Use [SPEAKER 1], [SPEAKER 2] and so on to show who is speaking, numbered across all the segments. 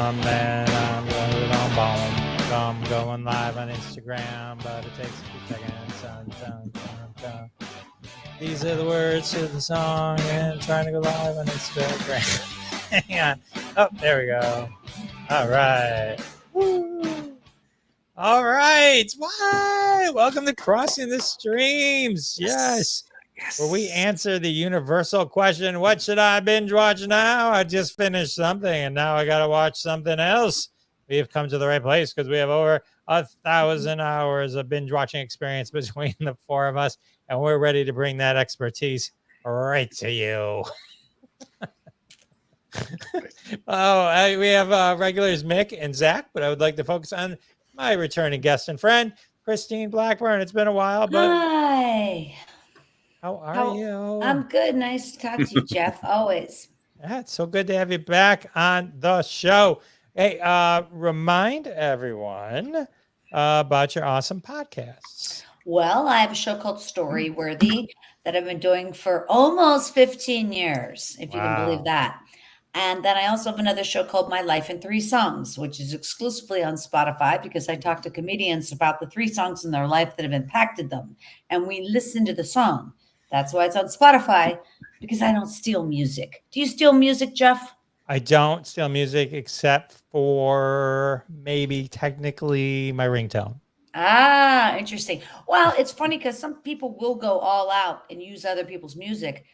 [SPEAKER 1] and I'm going live on Instagram, but it takes a few seconds. These are the words to the song, and trying to go live on Instagram. Hang on. Oh, there we go. All right. Woo. All right. Why? Welcome to Crossing the Streams. Yes. Where we answer the universal question, what should I binge watch now? I just finished something and now I got to watch something else. We have come to the right place because we have over 1,000 hours of binge watching experience between the four of us, and we're ready to bring that expertise right to you. We have regulars Mick and Zach, but I would like to focus on my returning guest and friend, Christine Blackburn. It's been a while, but
[SPEAKER 2] hi.
[SPEAKER 1] How are you?
[SPEAKER 2] I'm good. Nice to talk to you, Jeff. Always.
[SPEAKER 1] Yeah, it's so good to have you back on the show. Hey, remind everyone about your awesome podcasts.
[SPEAKER 2] Well, I have a show called Storyworthy that I've been doing for almost 15 years, if you can believe that. And then I also have another show called My Life in 3 Songs, which is exclusively on Spotify because I talk to comedians about the 3 songs in their life that have impacted them. And we listen to the song. That's why it's on Spotify, because I don't steal music. Do you steal music, Jeff?
[SPEAKER 1] I don't steal music except for maybe technically my ringtone.
[SPEAKER 2] Ah, interesting. Well, it's funny because some people will go all out and use other people's music.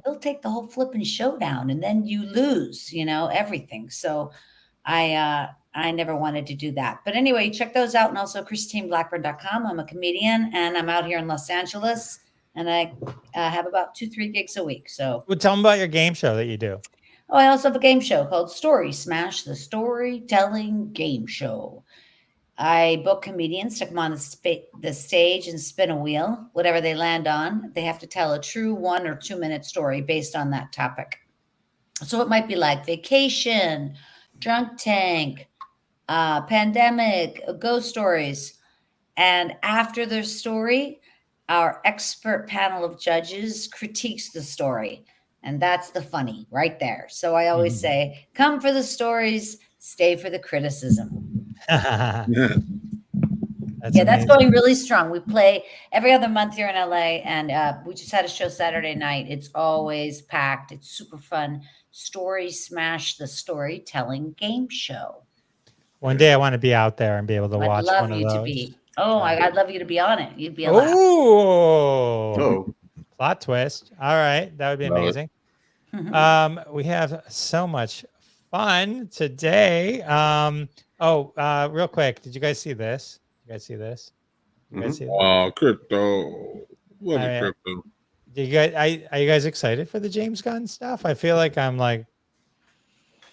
[SPEAKER 2] They'll take the whole flipping show down and then you lose, everything. So I never wanted to do that. But anyway, check those out. And also ChristineBlackburn.com. I'm a comedian and I'm out here in Los Angeles. And I have about 2-3 gigs a week. So,
[SPEAKER 1] well, tell them about your game show that you do.
[SPEAKER 2] Oh, I also have a game show called Story Smash, the storytelling game show. I book comedians, stick them on the stage and spin a wheel. Whatever they land on, they have to tell a true 1 or 2 minute story based on that topic. So it might be like vacation, drunk tank, pandemic, ghost stories. And after their story, our expert panel of judges critiques the story. And that's the funny right there. So I always say, come for the stories, stay for the criticism. That's going really strong. We play every other month here in LA, and we just had a show Saturday night. It's always packed. It's super fun. Story Smash, the storytelling game show.
[SPEAKER 1] One day I want to be out there and be able to watch one of those.
[SPEAKER 2] I'd love you to be. Oh, I'd love you to be on it. You'd be a
[SPEAKER 1] Oh, plot twist. All right. That would be amazing. We have so much fun today. Real quick. Did you guys see this? You guys see this?
[SPEAKER 3] Crypto. Love crypto.
[SPEAKER 1] Do you guys, are you guys excited for the James Gunn stuff? I feel like I'm like,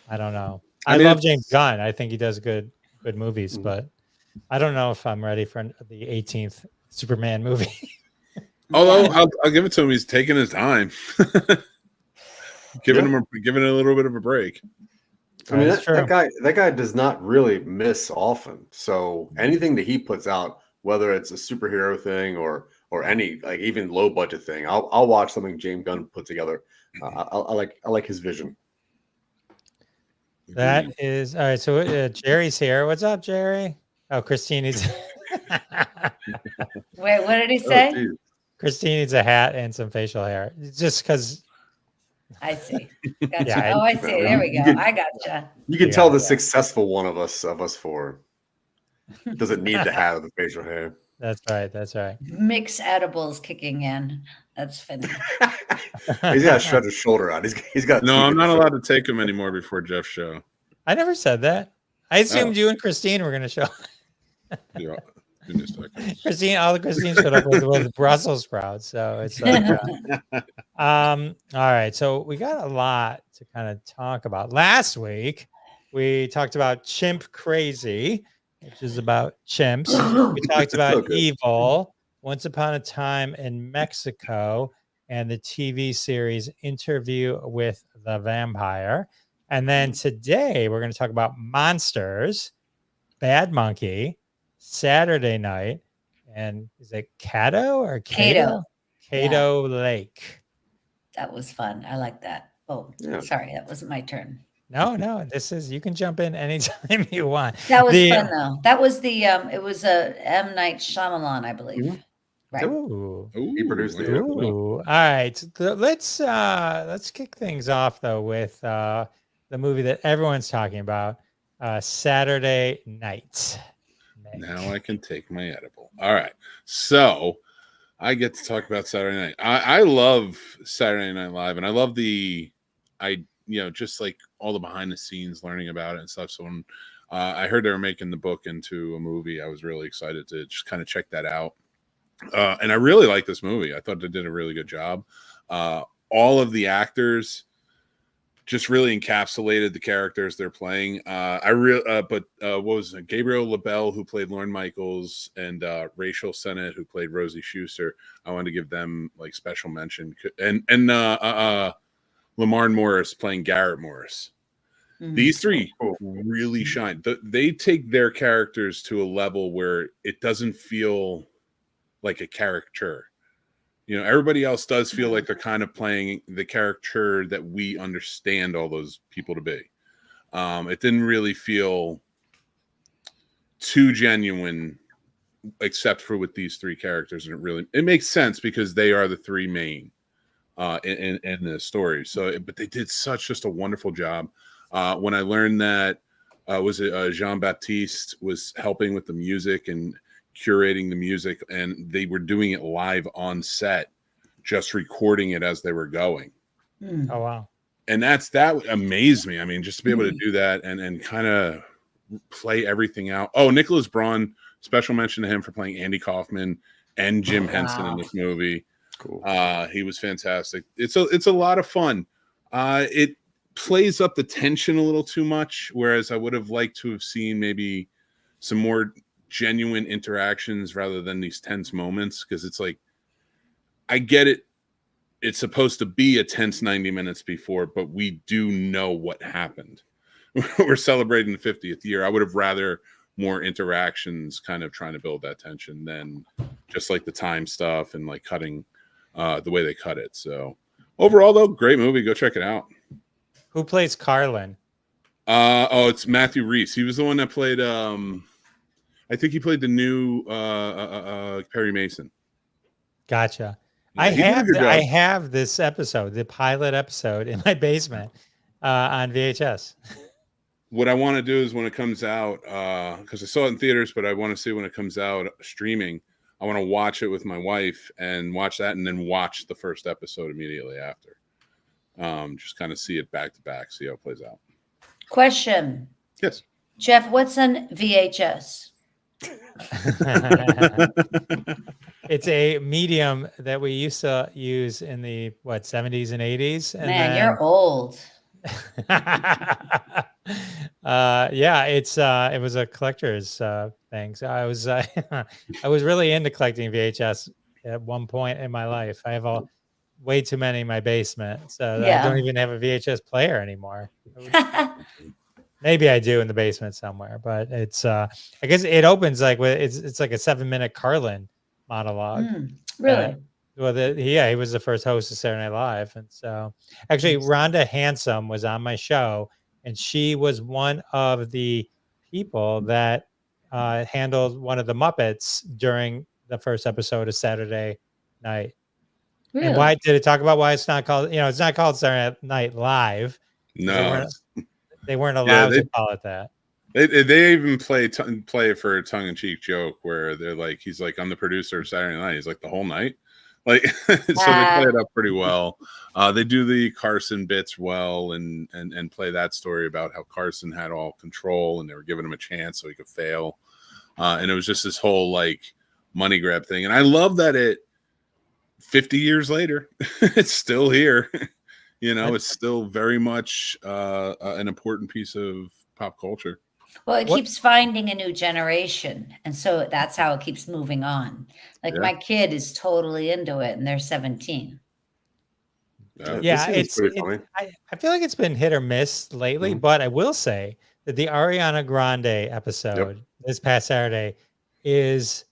[SPEAKER 1] I don't know. I love James Gunn. I think he does good movies, but I don't know if I'm ready for the 18th Superman movie.
[SPEAKER 3] Although I'll give it to him. He's taking his time. Giving it a little bit of a break.
[SPEAKER 4] I mean, that guy does not really miss often. So anything that he puts out, whether it's a superhero thing or any like even low budget thing, I'll watch something James Gunn put together. I like his vision.
[SPEAKER 1] That is all right. So Jerry's here. What's up, Jerry? Oh, Christine needs.
[SPEAKER 2] Wait, what did he say?
[SPEAKER 1] Christine needs a hat and some facial hair. Just because.
[SPEAKER 2] I see. Gotcha. I see. There we go. I gotcha.
[SPEAKER 4] You can tell the successful one of us four doesn't need to have the facial hair.
[SPEAKER 1] That's right.
[SPEAKER 2] Mix edibles kicking in. That's funny.
[SPEAKER 4] He's got to stretch his shoulder out. He's got.
[SPEAKER 3] No, I'm not allowed to take him anymore before Jeff's show.
[SPEAKER 1] I never said that. I assumed you and Christine were going to show.
[SPEAKER 3] Yeah.
[SPEAKER 1] Christine showed up with Brussels sprouts. So it's like, all right. So we got a lot to kind of talk about. Last week, we talked about Chimp Crazy, which is about chimps. We talked about Evil, Once Upon a Time in Mexico, and the TV series Interview with the Vampire. And then today, we're going to talk about Monsters, Bad Monkey, Saturday Night, and is it Cato or Cato? Cato Lake.
[SPEAKER 2] That was fun. I like that. Oh, sorry, that wasn't my turn.
[SPEAKER 1] No. This is you can jump in anytime you want.
[SPEAKER 2] That was fun though. That was the it was a M. Night Shyamalan, I believe.
[SPEAKER 4] Mhm.
[SPEAKER 2] Right.
[SPEAKER 1] Ooh.
[SPEAKER 4] He produced it.
[SPEAKER 1] Ooh. All right. Let's kick things off though with the movie that everyone's talking about, Saturday Night.
[SPEAKER 3] Now I can take my edible. All right. So I get to talk about Saturday Night. I love Saturday Night Live, and I love just like all the behind the scenes learning about it and stuff. So when I heard they were making the book into a movie, I was really excited to just kind of check that out. And I really like this movie. I thought they did a really good job. All of the actors just really encapsulated the characters they're playing. What was it? Gabriel LaBelle, who played Lorne Michaels, and Rachel Sennett, who played Rosie Schuster. I wanted to give them like special mention. And Lamar Morris playing Garrett Morris.
[SPEAKER 2] Mhm.
[SPEAKER 3] These three really shine. They take their characters to a level where it doesn't feel like a caricature. You know, everybody else does feel like they're kind of playing the caricature that we understand all those people to be. It didn't really feel too genuine, except for with these three characters, and it makes sense because they are the three main in the story. So, but they did just a wonderful job. When I learned that Jean Baptiste was helping with the music and curating the music, and they were doing it live on set, just recording it as they were going.
[SPEAKER 1] Oh wow.
[SPEAKER 3] And that amazed me. I mean, just to be able to do that and kind of play everything out. Oh, Nicholas Braun, special mention to him for playing Andy Kaufman and Jim Henson in this movie.
[SPEAKER 4] Cool.
[SPEAKER 3] He was fantastic. It's a lot of fun. It plays up the tension a little too much, whereas I would have liked to have seen maybe some more genuine interactions rather than these tense moments, because it's like, I get it, it's supposed to be a tense 90 minutes before, but we do know what happened. We're celebrating the 50th year. I would have rather more interactions kind of trying to build that tension than just like the time stuff and like cutting the way they cut it. So overall though, great movie. Go check it out.
[SPEAKER 1] Who plays Carlin?
[SPEAKER 3] It's Matthew Rhys. He was the one that played I think he played the new Perry Mason.
[SPEAKER 1] Gotcha.
[SPEAKER 3] Yeah,
[SPEAKER 1] I have this episode, the pilot episode, in my basement on VHS.
[SPEAKER 3] What I want to do is when it comes out, because I saw it in theaters, but I want to see when it comes out streaming. I want to watch it with my wife and watch that, and then watch the first episode immediately after. Just kind of see it back to back, see how it plays out.
[SPEAKER 2] Question.
[SPEAKER 3] Yes.
[SPEAKER 2] Jeff, what's on VHS?
[SPEAKER 1] It's a medium that we used to use in the 70s and 80s. And
[SPEAKER 2] Man, you're old.
[SPEAKER 1] Yeah, it was a collector's thing. So I was I was really into collecting VHS at one point in my life. I have way too many in my basement, so I don't even have a VHS player anymore. Maybe I do in the basement somewhere, but it's I guess it opens like with it's like a 7-minute Carlin monologue.
[SPEAKER 2] Really?
[SPEAKER 1] He was the first host of Saturday Night Live, and so actually Rhonda Handsome was on my show, and she was one of the people that handled one of the Muppets during the first episode of Saturday Night. Really? And why did it talk about why it's not called? It's not called Saturday Night Live.
[SPEAKER 3] No.
[SPEAKER 1] They weren't allowed to call it that.
[SPEAKER 3] They even play it for a tongue-in-cheek joke where they're like, he's like, I'm the producer of Saturday Night. He's like, the whole night? Like, so they play it up pretty well. They do the Carson bits well and play that story about how Carson had all control and they were giving him a chance so he could fail. And it was just this whole like money grab thing. And I love that 50 years later, it's still here. It's still very much an important piece of pop culture.
[SPEAKER 2] Well, it keeps finding a new generation. And so that's how it keeps moving on. Like my kid is totally into it and they're 17.
[SPEAKER 1] Yeah, I feel like it's been hit or miss lately, but I will say that the Ariana Grande episode this past Saturday is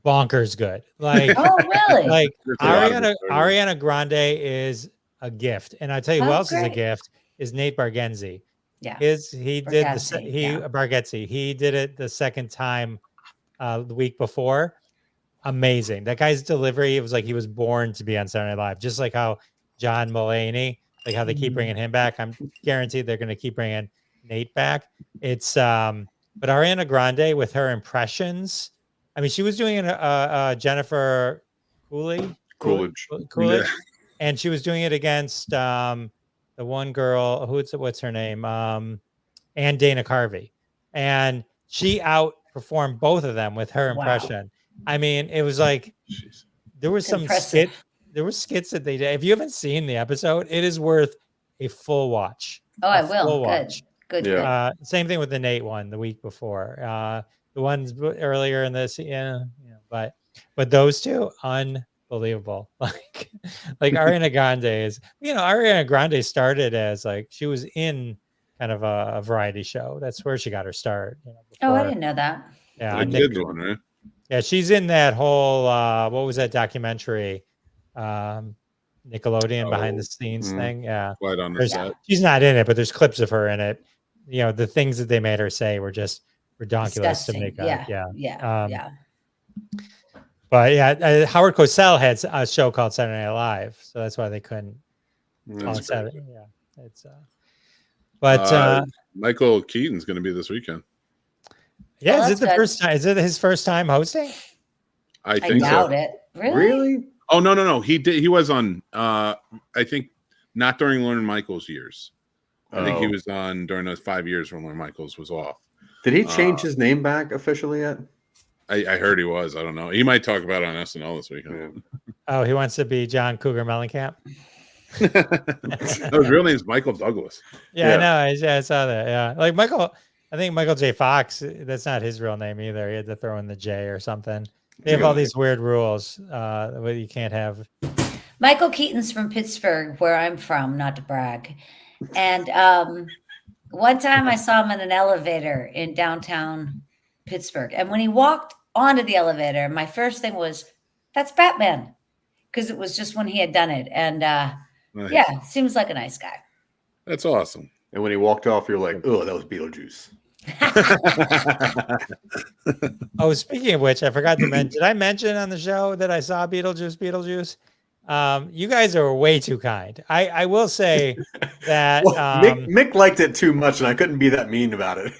[SPEAKER 1] bonkers good. Like,
[SPEAKER 2] oh, really?
[SPEAKER 1] Like Ariana Grande is a gift. And I tell you who else is a gift is Nate Bargatze.
[SPEAKER 2] Yeah.
[SPEAKER 1] He did
[SPEAKER 2] Bargatze,
[SPEAKER 1] Bargatze. He did it the second time the week before. Amazing. That guy's delivery, it was like he was born to be on Saturday Night Live, just like how John Mulaney, like how they keep bringing him back. I'm guaranteed they're going to keep bringing Nate back. It's but Ariana Grande with her impressions. I mean, she was doing Jennifer Coolidge,
[SPEAKER 3] Yeah.
[SPEAKER 1] and she was doing it against the one girl what's her name, and Dana Carvey, and she outperformed both of them with her impression. I mean, it was like there was some skits that they did. If you haven't seen the episode, it is worth a full watch.
[SPEAKER 2] Oh, I will. Good.
[SPEAKER 1] Same thing with the Nate one the week before. The ones earlier in this, but those two, unbelievable. Like Ariana Grande is, Ariana Grande started as like she was in kind of a variety show. That's where she got her start.
[SPEAKER 2] I didn't know that.
[SPEAKER 1] Yeah,
[SPEAKER 3] good one, right?
[SPEAKER 1] Yeah, she's in that whole what was that documentary? Nickelodeon behind the scenes thing. Yeah.
[SPEAKER 3] Right on her set.
[SPEAKER 1] She's not in it, but there's clips of her in it. The things that they made her say were just ridiculous to make.
[SPEAKER 2] Yeah.
[SPEAKER 1] But yeah, Howard Cosell had a show called Saturday Night Live, so that's why they couldn't. Saturday. Yeah, it's. But
[SPEAKER 3] Michael Keaton's going to be this weekend.
[SPEAKER 1] Yeah, is it the first time? Is it his first time hosting?
[SPEAKER 3] I think
[SPEAKER 2] doubt
[SPEAKER 3] so.
[SPEAKER 2] it. Really?
[SPEAKER 3] Oh no. He did. He was on. I think not during Lorne Michaels' years. I think he was on during those 5 years when Lorne Michaels was off.
[SPEAKER 4] Did he change his name back officially yet?
[SPEAKER 3] I heard he was. I don't know. He might talk about it on SNL this weekend.
[SPEAKER 1] Oh, he wants to be John Cougar Mellencamp.
[SPEAKER 3] No, his real name's Michael Douglas.
[SPEAKER 1] Yeah, I know. I saw that. Yeah, like Michael. I think Michael J. Fox. That's not his real name either. He had to throw in the J or something. They have all these weird rules that you can't have.
[SPEAKER 2] Michael Keaton's from Pittsburgh, where I'm from. Not to brag. And one time I saw him in an elevator in downtown Pittsburgh. And when he walked onto the elevator, my first thing was, that's Batman. Because it was just when he had done it. And
[SPEAKER 3] Nice.
[SPEAKER 2] yeah, seems like a nice guy.
[SPEAKER 3] That's awesome.
[SPEAKER 4] And when he walked off, you're like, oh, that was Beetlejuice.
[SPEAKER 1] Oh, speaking of which, I forgot to mention, did I mention on the show that I saw Beetlejuice? You guys are way too kind. I will say that
[SPEAKER 4] Mick liked it too much, and I couldn't be that mean about it.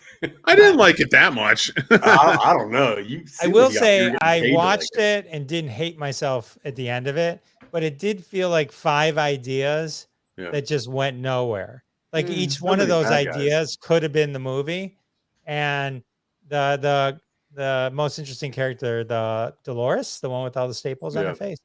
[SPEAKER 3] I didn't like it that much.
[SPEAKER 4] I don't know.
[SPEAKER 1] I will say I watched it and didn't hate myself at the end of it, but it did feel like 5 ideas that just went nowhere. Like each one of those ideas could have been the movie, and the most interesting character, the Dolores, the one with all the staples on her face.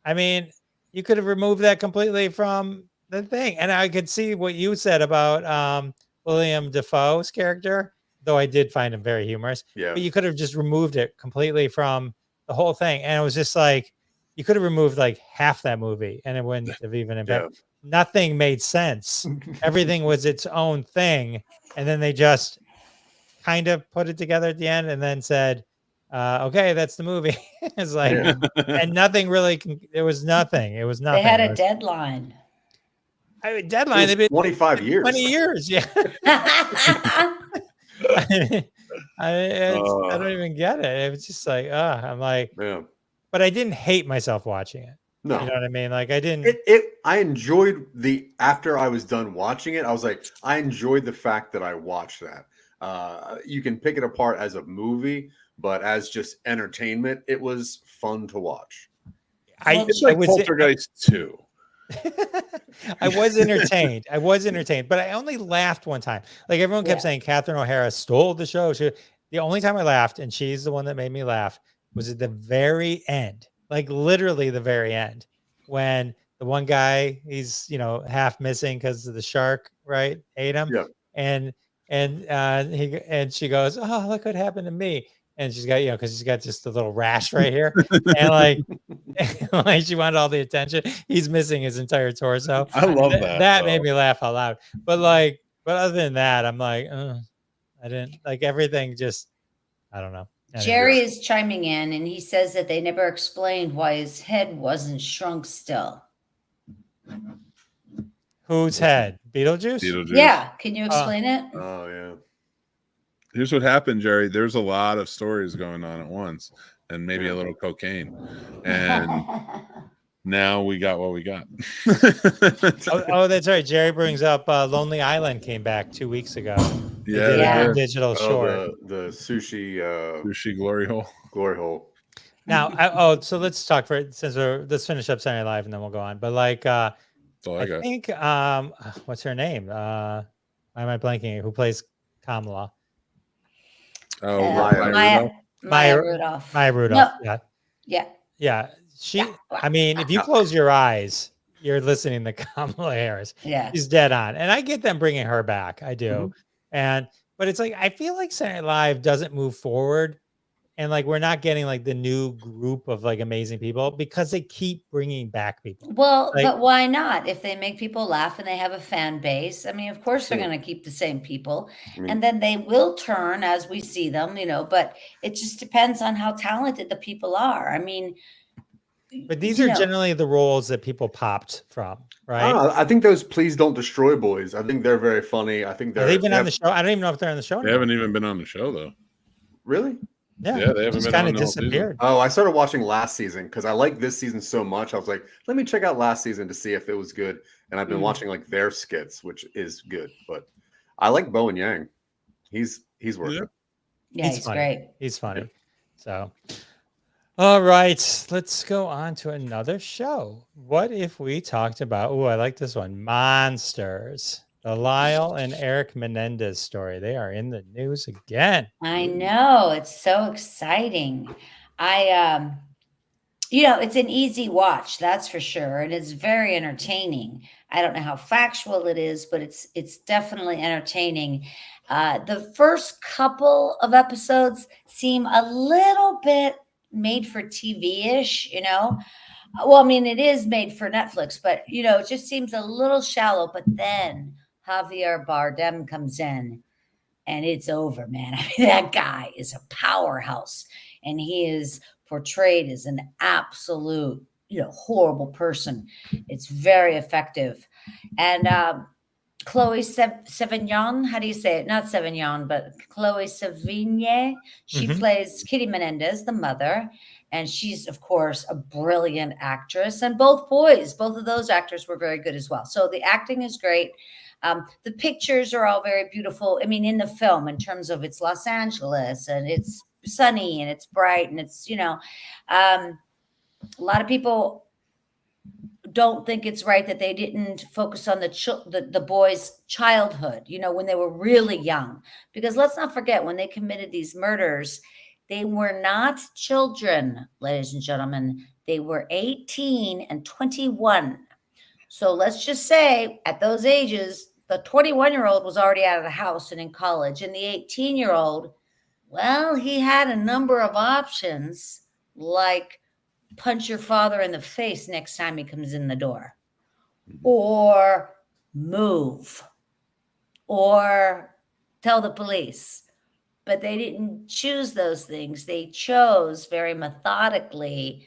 [SPEAKER 1] I mean, you could have removed that completely from the thing, and I could see what you said about William Dafoe's character, though I did find him very humorous.
[SPEAKER 4] Yeah,
[SPEAKER 1] but you could have just removed it completely from the whole thing, and it was just like you could have removed like half that movie, and it wouldn't have even impacted. Nothing made sense. Everything was its own thing, and then they just kind of put it together at the end, and then said, "Okay, that's the movie." It's like, and nothing really. There was nothing. It was nothing.
[SPEAKER 2] They had a deadline.
[SPEAKER 1] Deadline. They've been
[SPEAKER 4] 25 years.
[SPEAKER 1] 20 years. Yeah. I don't even get it. It was just like, I'm like, but I didn't hate myself watching it.
[SPEAKER 4] No,
[SPEAKER 1] you know what I mean? Like I didn't.
[SPEAKER 4] I enjoyed after I was done watching it. I was like, I enjoyed the fact that I watched that. You can pick it apart as a movie, but as just entertainment, it was fun to watch.
[SPEAKER 3] It's like Poltergeist 2.
[SPEAKER 1] I was entertained, but I only laughed one time. Like everyone kept saying Catherine O'Hara stole the show. The only time I laughed, and she's the one that made me laugh, was at the very end. Like literally the very end, when the one guy, he's half missing because of the shark, right? Ate him.
[SPEAKER 4] Yeah.
[SPEAKER 1] And she goes, "Oh, look what happened to me." And she's got, because she's got just a little rash right here, and like she wanted all the attention. He's missing his entire torso.
[SPEAKER 3] I love that.
[SPEAKER 1] That made me laugh out loud. But other than that, I'm like, I didn't like everything. Just, I don't know. Anyway.
[SPEAKER 2] Jerry is chiming in, and he says that they never explained why his head wasn't shrunk still.
[SPEAKER 1] Whose head? Beetlejuice?
[SPEAKER 3] Beetlejuice.
[SPEAKER 2] Yeah. Can you explain it?
[SPEAKER 4] Oh yeah.
[SPEAKER 3] Here's what happened, Jerry. There's a lot of stories going on at once, and maybe a little cocaine, and now we got what we got.
[SPEAKER 1] That's right. Jerry brings up Lonely Island came back 2 weeks ago. They
[SPEAKER 3] Yeah,
[SPEAKER 1] did
[SPEAKER 3] they
[SPEAKER 1] a
[SPEAKER 3] did.
[SPEAKER 1] digital short.
[SPEAKER 4] The sushi
[SPEAKER 3] Sushi glory hole.
[SPEAKER 4] glory hole.
[SPEAKER 1] Now, so let's talk let's finish up Saturday Night Live and then we'll go on. But like,
[SPEAKER 3] That's all I
[SPEAKER 1] I
[SPEAKER 3] got.
[SPEAKER 1] think, what's her name? Why am I blanking? Who plays Kamala?
[SPEAKER 3] Oh,
[SPEAKER 2] Maya Rudolph.
[SPEAKER 1] Maya Rudolph.
[SPEAKER 2] No.
[SPEAKER 1] Yeah.
[SPEAKER 2] Yeah.
[SPEAKER 1] I mean, if you close your eyes, you're listening to Kamala Harris.
[SPEAKER 2] Yeah.
[SPEAKER 1] She's dead on. And I get them bringing her back. I do. But it's like, I feel like Saturday Night Live doesn't move forward. And like, we're not getting like the new group of like amazing people because they keep bringing back people.
[SPEAKER 2] Well,
[SPEAKER 1] Like-
[SPEAKER 2] but why not? If they make people laugh and they have a fan base, I mean, of course they're going to keep the same people, and then they will turn as we see them, but it just depends on how talented the people are. I mean,
[SPEAKER 1] but these are generally the roles that people popped from, right?
[SPEAKER 4] I think those Please Don't Destroy boys. I think they're very funny. I think
[SPEAKER 1] They've been on the show. I don't even know if they're on the show.
[SPEAKER 3] They haven't even been on the show though.
[SPEAKER 4] Really?
[SPEAKER 3] Yeah, they haven't been
[SPEAKER 1] kind
[SPEAKER 3] on
[SPEAKER 1] of
[SPEAKER 3] the whole season.
[SPEAKER 1] disappeared.
[SPEAKER 4] Oh, I started watching last season because I like this season so much. I was like, let me check out last season to see if it was good. And I've been watching like their skits, which is good. But I like Bowen Yang. He's worth it.
[SPEAKER 2] Yeah, he's great.
[SPEAKER 1] He's funny. Yeah. So, all right, let's go on to another show. What if we talked about? Oh, I like this one. Monsters. The Lyle and Eric Menendez story. They are in the news again.
[SPEAKER 2] I know. It's so exciting. It's an easy watch, that's for sure. And it's very entertaining. I don't know how factual it is, but it's definitely entertaining. The first couple of episodes seem a little bit made for TV-ish, Well, I mean, it is made for Netflix, but, it just seems a little shallow. But then Javier Bardem comes in and it's over, man. I mean, that guy is a powerhouse, and he is portrayed as an absolute, horrible person. It's very effective. And Chloe Sevignon, how do you say it? Not Sevignon, but Chloe Sevigny. She plays Kitty Menendez, the mother. And she's, of course, a brilliant actress. And both of those actors were very good as well. So the acting is great. The pictures are all very beautiful. I mean, in the film, in terms of it's Los Angeles and it's sunny and it's bright and it's, a lot of people don't think it's right that they didn't focus on the boys' childhood, when they were really young. Because let's not forget, when they committed these murders, they were not children, ladies and gentlemen. They were 18 and 21. So let's just say at those ages, the 21-year-old was already out of the house and in college. And the 18-year-old, well, he had a number of options, like punch your father in the face next time he comes in the door, or move, or tell the police. But they didn't choose those things. They chose very methodically,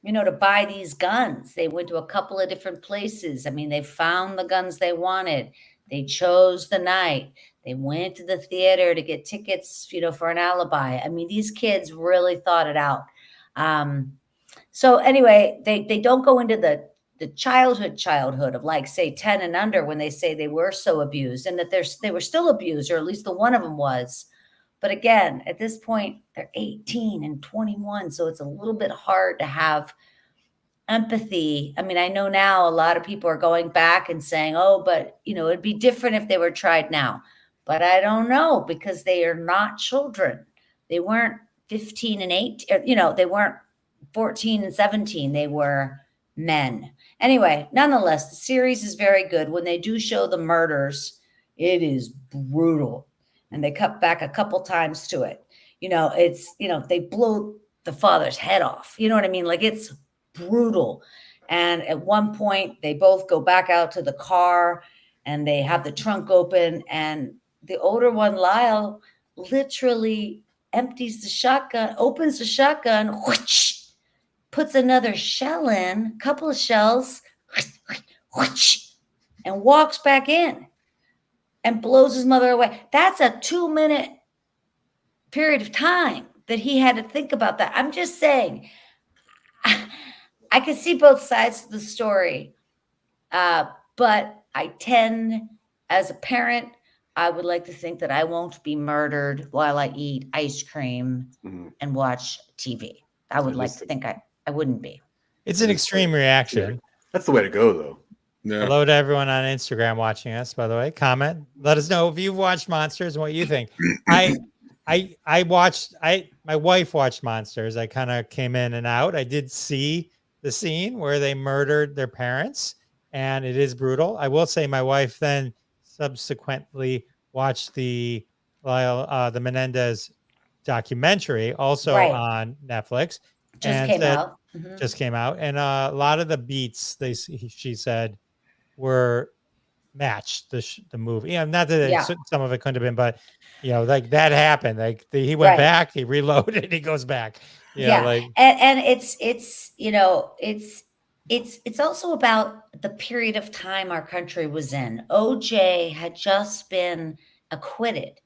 [SPEAKER 2] to buy these guns. They went to a couple of different places. I mean, they found the guns they wanted. They chose the night. They went to the theater to get tickets, for an alibi. I mean, these kids really thought it out. So anyway, they don't go into the childhood of, like, say 10 and under, when they say they were so abused, and that they were still abused, or at least the one of them was. But again, at this point, they're 18 and 21. So it's a little bit hard to have empathy. I mean, I know now a lot of people are going back and saying, oh, but, it'd be different if they were tried now. But I don't know, because they are not children. They weren't 15 and 8, they weren't 14 and 17. They were men. Anyway, nonetheless, the series is very good. When they do show the murders, it is brutal. And they cut back a couple times to it. It's, they blow the father's head off. You know what I mean? Like, it's brutal. And at one point, they both go back out to the car and they have the trunk open. And the older one, Lyle, literally empties the shotgun, opens the shotgun, whoosh, puts another shell in, a couple of shells, whoosh, and walks back in and blows his mother away. That's a 2-minute period of time that he had to think about that. I'm just saying, I can see both sides of the story, but I tend, as a parent, I would like to think that I won't be murdered while I eat ice cream and watch TV. I would like to think I wouldn't be.
[SPEAKER 1] It's an extreme reaction.
[SPEAKER 4] That's the way to go, though.
[SPEAKER 3] Yeah.
[SPEAKER 1] Hello to everyone on Instagram watching us, by the way. Comment. Let us know if you've watched Monsters and what you think. My wife watched Monsters. I kind of came in and out. I did see the scene where they murdered their parents, and it is brutal. I will say my wife then subsequently watched the Menendez documentary, also on Netflix.
[SPEAKER 2] Just came out.
[SPEAKER 1] Just came out, and a lot of the beats she said were matched the movie. Yeah, not that some of it couldn't have been, but like that happened. Like he went back, he reloaded, he goes back. And it's also about the period of time our country was in. OJ had just been acquitted.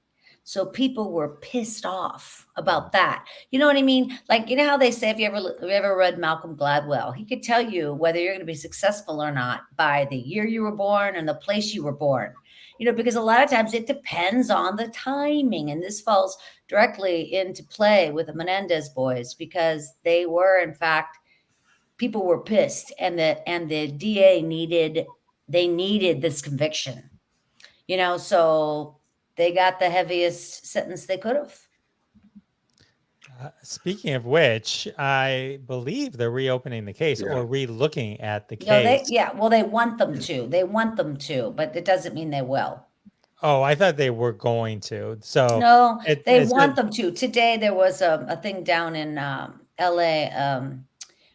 [SPEAKER 1] So people were pissed off about that. You know what I mean? Like, you know how they say, if you ever read Malcolm Gladwell, he could tell you whether you're going to be successful or not by the year you were born and the place you were born. Because a lot of times it depends on the timing. And this falls directly into play with the Menendez boys, because they were, in fact, people were pissed, and the DA needed this conviction. So they got the heaviest sentence they could have. Speaking of which, I believe they're reopening the case or re-looking at the case.
[SPEAKER 2] They want them to. They want them to, but it doesn't mean they will.
[SPEAKER 1] Oh, I thought they were going to. So
[SPEAKER 2] no, they want them to. Today there was a thing down in LA.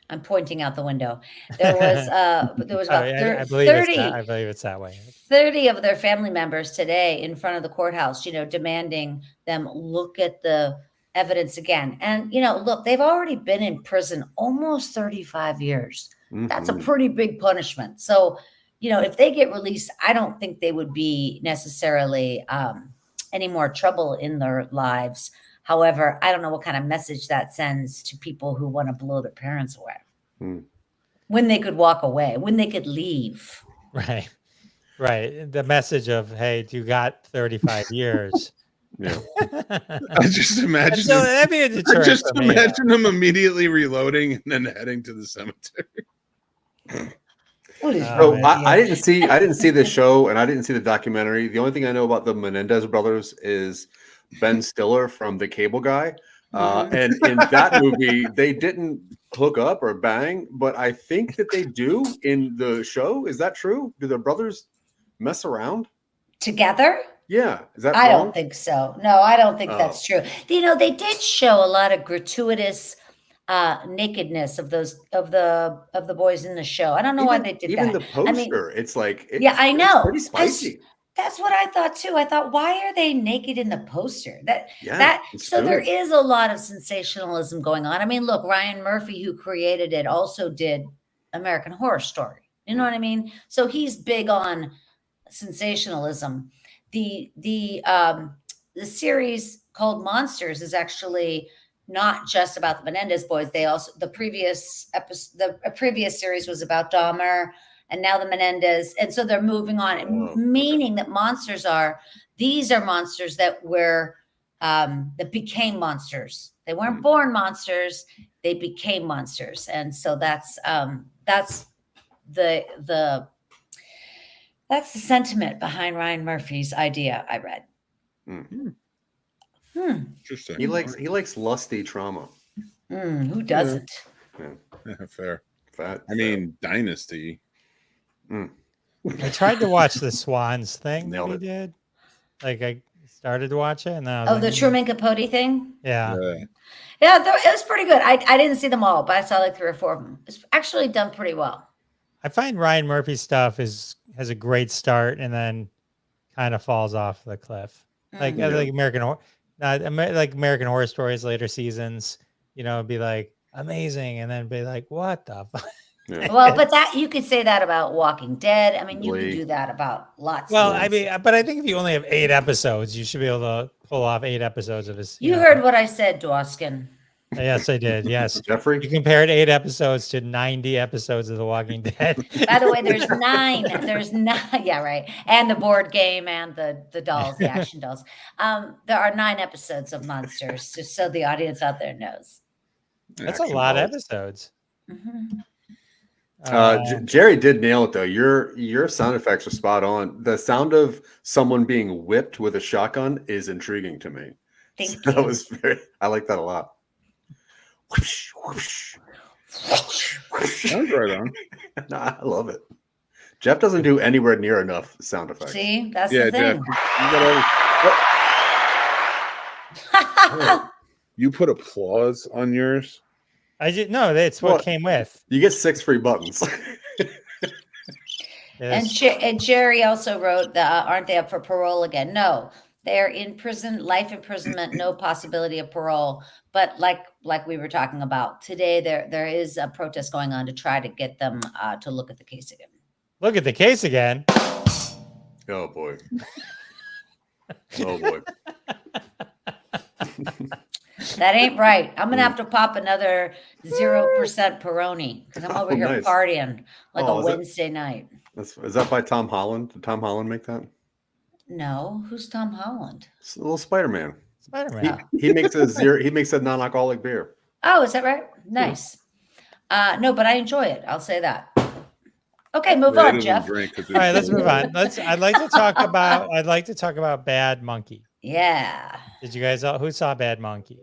[SPEAKER 2] I'm pointing out the window. There was about 30.
[SPEAKER 1] I believe it's that way.
[SPEAKER 2] 30 of their family members today in front of the courthouse, demanding them look at the evidence again. And, look, they've already been in prison almost 35 years. That's a pretty big punishment. So, if they get released, I don't think they would be necessarily any more trouble in their lives. However, I don't know what kind of message that sends to people who want to blow their parents away. When they could walk away, when they could leave.
[SPEAKER 1] Right. The message of, hey, you got 35 years.
[SPEAKER 3] Yeah. I just imagine
[SPEAKER 1] that'd be a deterrent.
[SPEAKER 3] I just imagine them immediately reloading and then heading to the cemetery.
[SPEAKER 4] I didn't see the show, and I didn't see the documentary. The only thing I know about the Menendez brothers is Ben Stiller from The Cable Guy. And in that movie, they didn't hook up or bang, but I think that they do in the show. Is that true? Do their brothers mess around
[SPEAKER 2] together?
[SPEAKER 4] Yeah. Is that
[SPEAKER 2] I
[SPEAKER 4] wrong?
[SPEAKER 2] don't think so. No, I don't think that's true. They did show a lot of gratuitous nakedness of the boys in the show. I don't know why they did
[SPEAKER 4] even
[SPEAKER 2] that.
[SPEAKER 4] The poster, it's like
[SPEAKER 2] I know.
[SPEAKER 4] It's pretty spicy.
[SPEAKER 2] That's what I thought too. I thought, why are they naked in the poster? So
[SPEAKER 4] good.
[SPEAKER 2] there is a lot of sensationalism going on. I mean, look, Ryan Murphy, who created it, also did American Horror Story. You know what I mean? So he's big on sensationalism. The series called Monsters is actually not just about the Menendez boys. The previous series was about Dahmer, and now the Menendez. And so they're moving on, meaning that these are monsters that became monsters. They weren't born monsters. They became monsters. And so that's the sentiment behind Ryan Murphy's idea. I read.
[SPEAKER 3] Interesting.
[SPEAKER 4] He likes lusty trauma.
[SPEAKER 2] Who doesn't?
[SPEAKER 3] Yeah, fair. I mean, Dynasty.
[SPEAKER 1] I tried to watch the Swans thing that he did. Like I started to watch it, and then
[SPEAKER 2] the Truman Capote thing.
[SPEAKER 1] Yeah,
[SPEAKER 2] it was pretty good. I didn't see them all, but I saw like 3 or 4 of them. It's actually done pretty well.
[SPEAKER 1] I find Ryan Murphy's stuff has a great start and then kind of falls off the cliff. Like American Horror Stories later seasons, it'd be like amazing, and then be like, what the fuck?
[SPEAKER 4] Yeah.
[SPEAKER 2] Well, but that you could say that about Walking Dead. I mean, you could
[SPEAKER 4] Glee.
[SPEAKER 2] do that about lots.
[SPEAKER 1] Well,
[SPEAKER 2] of
[SPEAKER 1] I
[SPEAKER 2] things.
[SPEAKER 1] mean, but I think if you only have 8 episodes, you should be able to pull off 8 episodes of this.
[SPEAKER 2] You heard what I said, Dwoskin.
[SPEAKER 1] Yes, I did. Yes.
[SPEAKER 4] Jeffrey?
[SPEAKER 1] You compared 8 episodes to 90 episodes of The Walking Dead.
[SPEAKER 2] By the way, there's 9. There's 9. Yeah, right. And the board game and the dolls, the action dolls. There are 9 episodes of Monsters, just so the audience out there knows.
[SPEAKER 1] That's a
[SPEAKER 3] Action
[SPEAKER 1] lot of
[SPEAKER 3] balls.
[SPEAKER 1] episodes.
[SPEAKER 4] Jerry did nail it though. Your sound effects are spot on. The sound of someone being whipped with a shotgun is intriguing to me.
[SPEAKER 2] Thank
[SPEAKER 4] That
[SPEAKER 2] you.
[SPEAKER 4] was I like that a lot. Whoosh, whoosh, whoosh.
[SPEAKER 3] Sounds right on.
[SPEAKER 4] Nah, I love it. Jeff doesn't do anywhere near enough sound effects.
[SPEAKER 2] See, that's
[SPEAKER 3] Yeah,
[SPEAKER 2] the
[SPEAKER 3] Jeff,
[SPEAKER 2] thing.
[SPEAKER 3] you put applause on yours.
[SPEAKER 1] I did no, that's what
[SPEAKER 4] What?
[SPEAKER 1] came with.
[SPEAKER 4] You get 6 free buttons.
[SPEAKER 2] And,
[SPEAKER 1] Yes.
[SPEAKER 2] and Jerry also wrote, aren't they up for parole again? No, they're in prison, life imprisonment, no possibility of parole. But like we were talking about today, there is a protest going on to try to get them to look at the case again.
[SPEAKER 1] Look at the case again.
[SPEAKER 4] Oh boy. Oh boy.
[SPEAKER 2] That ain't right. I'm gonna have to pop another 0% Peroni because I'm over
[SPEAKER 4] Oh,
[SPEAKER 2] here
[SPEAKER 4] nice.
[SPEAKER 2] partying like
[SPEAKER 4] Oh,
[SPEAKER 2] a
[SPEAKER 4] is it-
[SPEAKER 2] Wednesday night.
[SPEAKER 4] Is that by Tom Holland? Did Tom Holland make that?
[SPEAKER 2] No, who's Tom Holland?
[SPEAKER 4] It's a little Spider-Man.
[SPEAKER 1] Spider-Man.
[SPEAKER 4] He makes a he makes a non-alcoholic beer.
[SPEAKER 2] Oh, is that right? Nice. No, but I enjoy it. I'll say that. Okay, move
[SPEAKER 3] They
[SPEAKER 2] on,
[SPEAKER 3] didn't
[SPEAKER 2] Jeff.
[SPEAKER 3] drink 'cause
[SPEAKER 1] All right, let's
[SPEAKER 3] it's-
[SPEAKER 1] move on. I'd like to talk about Bad Monkey.
[SPEAKER 2] Yeah.
[SPEAKER 1] Did you guys all who saw Bad Monkey?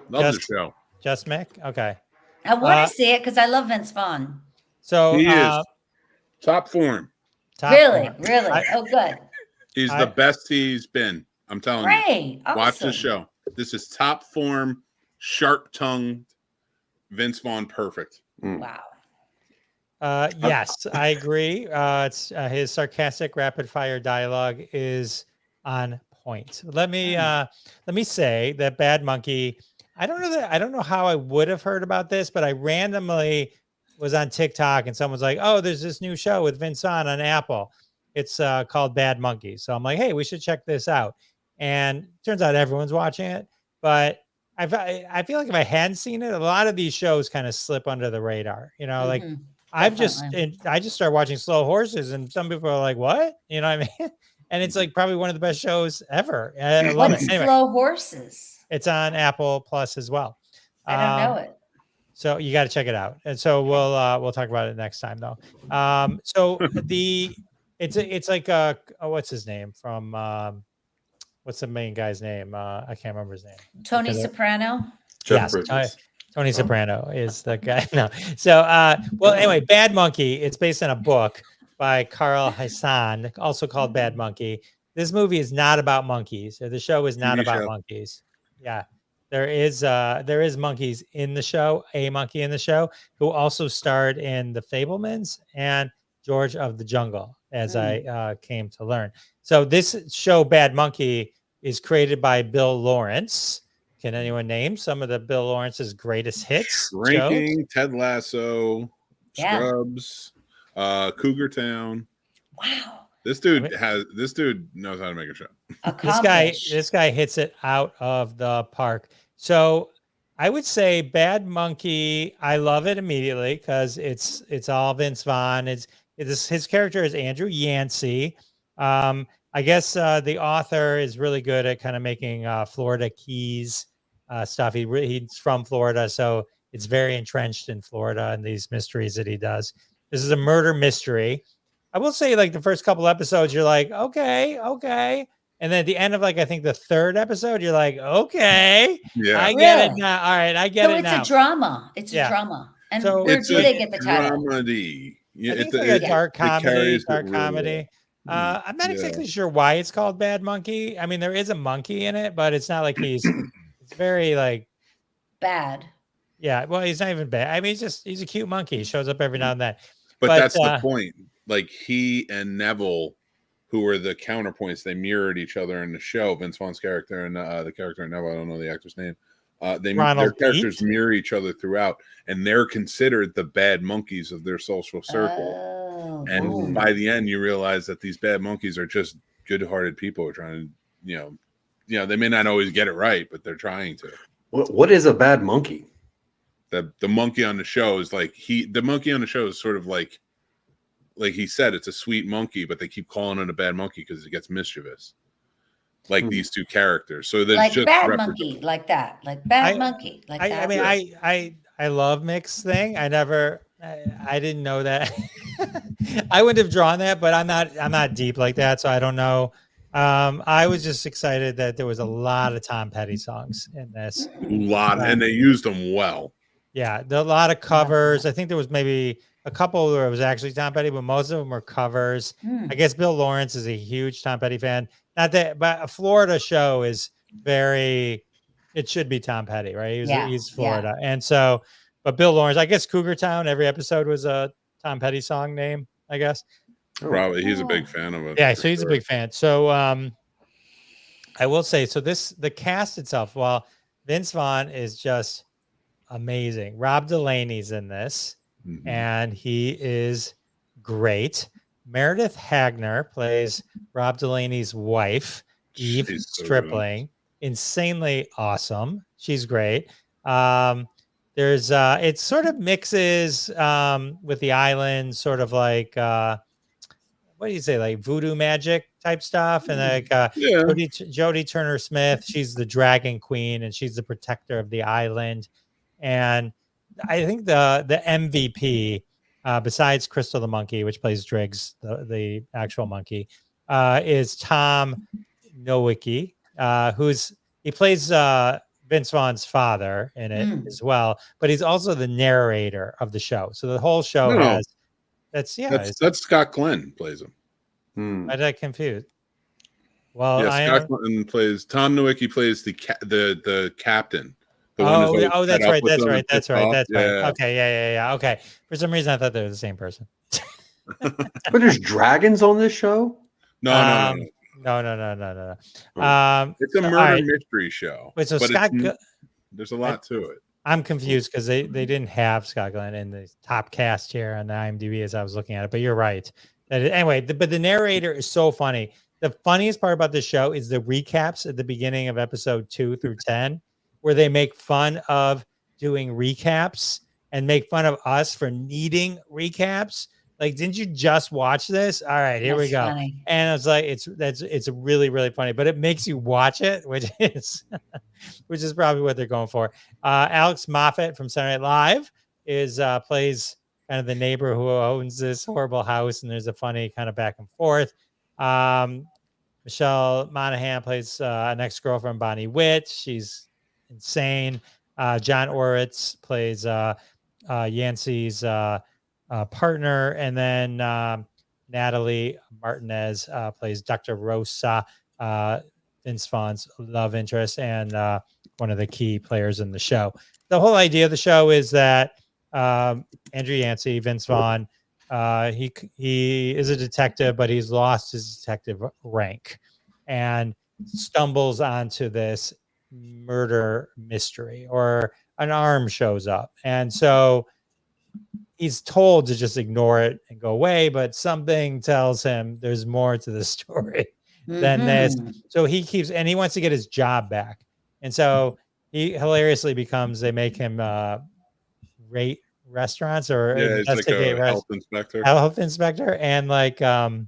[SPEAKER 3] Love
[SPEAKER 1] Just-
[SPEAKER 3] the show.
[SPEAKER 1] Just Mick? Okay.
[SPEAKER 2] I want
[SPEAKER 1] Uh,
[SPEAKER 2] to see it because I love Vince Vaughn.
[SPEAKER 1] So
[SPEAKER 3] He is top form.
[SPEAKER 1] top
[SPEAKER 2] Really,
[SPEAKER 1] one.
[SPEAKER 2] really.
[SPEAKER 1] I-
[SPEAKER 2] Oh, good.
[SPEAKER 3] He's
[SPEAKER 1] I-
[SPEAKER 3] the best he's been. I'm telling you.
[SPEAKER 2] Great. Awesome.
[SPEAKER 3] Watch the show. This is top form, sharp tongued Vince Vaughn. Perfect.
[SPEAKER 2] Wow.
[SPEAKER 1] Yes, I agree. It's his sarcastic, rapid-fire dialogue is on point. Let me say that Bad Monkey. I don't know how I would have heard about this, but I randomly was on TikTok and someone's like, "Oh, there's this new show with Vince Vaughn on Apple. It's called Bad Monkey." So I'm like, "Hey, we should check this out." And turns out everyone's watching it, but I feel like if I hadn't seen it, a lot of these shows kind of slip under the radar. You know, like.
[SPEAKER 2] Mhm.
[SPEAKER 1] I
[SPEAKER 2] Definitely.
[SPEAKER 1] just started watching Slow Horses, and some people are like, "What?" You know what I mean? And it's like probably one of the best shows ever. I love
[SPEAKER 2] What's
[SPEAKER 1] it. Anyway,
[SPEAKER 2] Slow Horses?
[SPEAKER 1] it's on Apple Plus as well.
[SPEAKER 2] I don't know it.
[SPEAKER 1] So you got to check it out. And so we'll talk about it next time though. So it's like what's his name from what's the main guy's name? I can't remember his name.
[SPEAKER 2] Tony
[SPEAKER 1] because
[SPEAKER 2] Soprano.
[SPEAKER 1] Yes, Tony Soprano is the guy. No. So, well, anyway, Bad Monkey. It's based on a book by Carl Hassan, also called Bad Monkey. This movie is not about monkeys. Or the show is not
[SPEAKER 3] TV
[SPEAKER 1] about
[SPEAKER 3] show.
[SPEAKER 1] monkeys. Yeah, there is monkeys in the show. A monkey in the show who also starred in The Fabelmans and George of the Jungle, as I came to learn. So this show, Bad Monkey, is created by Bill Lawrence. Can anyone name some of the Bill Lawrence's greatest hits?
[SPEAKER 3] Ranking, Ted Lasso,
[SPEAKER 2] Yeah.
[SPEAKER 3] Scrubs, Cougar Town.
[SPEAKER 2] Wow.
[SPEAKER 3] This dude knows how to make a show.
[SPEAKER 2] Accomplished.
[SPEAKER 1] This guy hits it out of the park. So I would say Bad Monkey. I love it immediately because it's all Vince Vaughn. His character is Andrew Yancey. I guess the author is really good at kind of making Florida Keys stuff. He's from Florida, so it's very entrenched in Florida and these mysteries that he does. This is a murder mystery. I will say, like the first couple episodes, you're like, okay, and then at the end of like I think the third episode, you're like, okay,
[SPEAKER 3] Yeah.
[SPEAKER 1] I get it
[SPEAKER 2] Really?
[SPEAKER 1] now. All right, I get
[SPEAKER 2] So
[SPEAKER 1] it
[SPEAKER 2] it's
[SPEAKER 1] now.
[SPEAKER 2] a drama. It's
[SPEAKER 1] Yeah.
[SPEAKER 2] a drama. And
[SPEAKER 1] So-
[SPEAKER 2] where
[SPEAKER 3] It's
[SPEAKER 2] do
[SPEAKER 3] a
[SPEAKER 2] they get the title?
[SPEAKER 3] dramedy. Yeah,
[SPEAKER 1] I think
[SPEAKER 3] it-
[SPEAKER 1] it's like
[SPEAKER 3] it-
[SPEAKER 1] a dark
[SPEAKER 3] it
[SPEAKER 1] comedy.
[SPEAKER 3] carries it
[SPEAKER 1] Dark
[SPEAKER 3] really
[SPEAKER 1] comedy.
[SPEAKER 3] well.
[SPEAKER 1] I'm not
[SPEAKER 3] Yeah.
[SPEAKER 1] exactly sure why it's called Bad Monkey. I mean, there is a monkey in it, but it's not like it's very like,
[SPEAKER 2] Bad.
[SPEAKER 1] yeah, well, he's not even bad. I mean, he's a cute monkey. He shows up every now and then.
[SPEAKER 3] But
[SPEAKER 1] But,
[SPEAKER 3] that's the point. Like he and Neville, who were the counterpoints, they mirrored each other in the show. Vince Vaughn's character and the character in Neville, I don't know the actor's name. Their
[SPEAKER 1] Ronald
[SPEAKER 3] characters
[SPEAKER 1] Pete?
[SPEAKER 3] mirror each other throughout, and they're considered the bad monkeys of their social circle.
[SPEAKER 2] Oh,
[SPEAKER 3] And by the end, you realize that these bad monkeys are just good-hearted people who are trying to, they may not always get it right, but they're trying to.
[SPEAKER 4] What is a bad monkey?
[SPEAKER 3] The monkey on the show is like the monkey on the show is sort of like he said, it's a sweet monkey, but they keep calling it a bad monkey because it gets mischievous. Like these two characters. So there's
[SPEAKER 2] like
[SPEAKER 3] just
[SPEAKER 2] bad monkey, like that, like bad monkey, like that.
[SPEAKER 1] I mean, I love mixed thing. I didn't know that. I wouldn't have drawn that, but I'm not deep like that, so I don't know. I was just excited that there was a lot of Tom Petty songs in this.
[SPEAKER 3] And they used them well.
[SPEAKER 1] Yeah, a lot of covers. I think there was maybe a couple where it was actually Tom Petty, but most of them were covers. I guess Bill Lawrence is a huge Tom Petty fan. Not that, but a Florida show is it should be Tom Petty, right? He's Florida. And so, but Bill Lawrence, I guess Cougar Town, every episode was a Tom Petty song name, I guess.
[SPEAKER 3] Probably. He's a big fan of it.
[SPEAKER 1] Yeah, so he's a big fan. So I will say, the cast itself, while Vince Vaughn is just amazing. Rob Delaney's in this, and he is great. Meredith Hagner plays Rob Delaney's wife, Eve Stripling. Insanely awesome. She's great. There's it sort of mixes with the island, sort of like what do you say, like voodoo magic type stuff, and like Jodie Turner Smith. She's the Dragon Queen, and she's the protector of the island. And I think the MVP. Besides Crystal the monkey, which plays Driggs, the actual monkey, is Tom Nowicki, he plays Vince Vaughn's father in it as well, but he's also the narrator of the show. So the whole show that's
[SPEAKER 3] Scott Glenn plays him.
[SPEAKER 1] I got confused. Well,
[SPEAKER 3] Scott Glenn plays Tom Nowicki plays the captain.
[SPEAKER 1] That's right. Okay, yeah. Okay. For some reason, I thought they were the same person.
[SPEAKER 4] But there's dragons on this show?
[SPEAKER 1] No.
[SPEAKER 3] It's a murder mystery show.
[SPEAKER 1] But
[SPEAKER 3] there's a lot to it.
[SPEAKER 1] I'm confused because they didn't have Scott Glenn in the top cast here on the IMDb as I was looking at it. But you're right. Anyway, but the narrator is so funny. The funniest part about this show is the recaps at the beginning of episode 2 through 10. Where they make fun of doing recaps and make fun of us for needing recaps. Like, didn't you just watch this? All right, here we go. Funny. And it's like it's really, really funny, but it makes you watch it, which is probably what they're going for. Alex Moffat from Saturday Night Live plays kind of the neighbor who owns this horrible house, and there's a funny kind of back and forth. Michelle Monaghan plays an ex-girlfriend, Bonnie Witt. She's insane. John Oritz plays Yancey's partner, and then Natalie Martinez plays Dr. Rosa, Vince Vaughn's love interest, and one of the key players in the show. The whole idea of the show is that Andrew Yancey, Vince Vaughn, he is a detective, but he's lost his detective rank and stumbles onto this murder mystery, or an arm shows up, and so he's told to just ignore it and go away, but something tells him there's more to the story than this. So he wants to get his job back, and so he hilariously they make him rate restaurants or investigate
[SPEAKER 3] like a
[SPEAKER 1] health inspector, and like and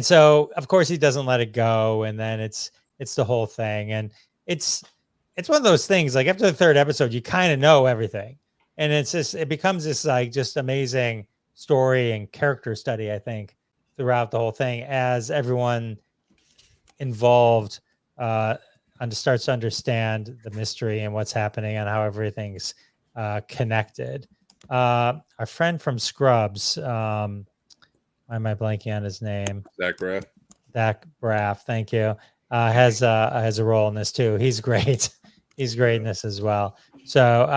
[SPEAKER 1] so of course he doesn't let it go, and then it's the whole thing. And it's one of those things, like after the third episode, you kind of know everything. And it becomes this like just amazing story and character study, I think, throughout the whole thing, as everyone involved starts to understand the mystery and what's happening and how everything's connected. Our friend from Scrubs, why am I blanking on his name?
[SPEAKER 3] Zach
[SPEAKER 1] Braff, thank you. Has a role in this too. He's great. He's great in this as well. So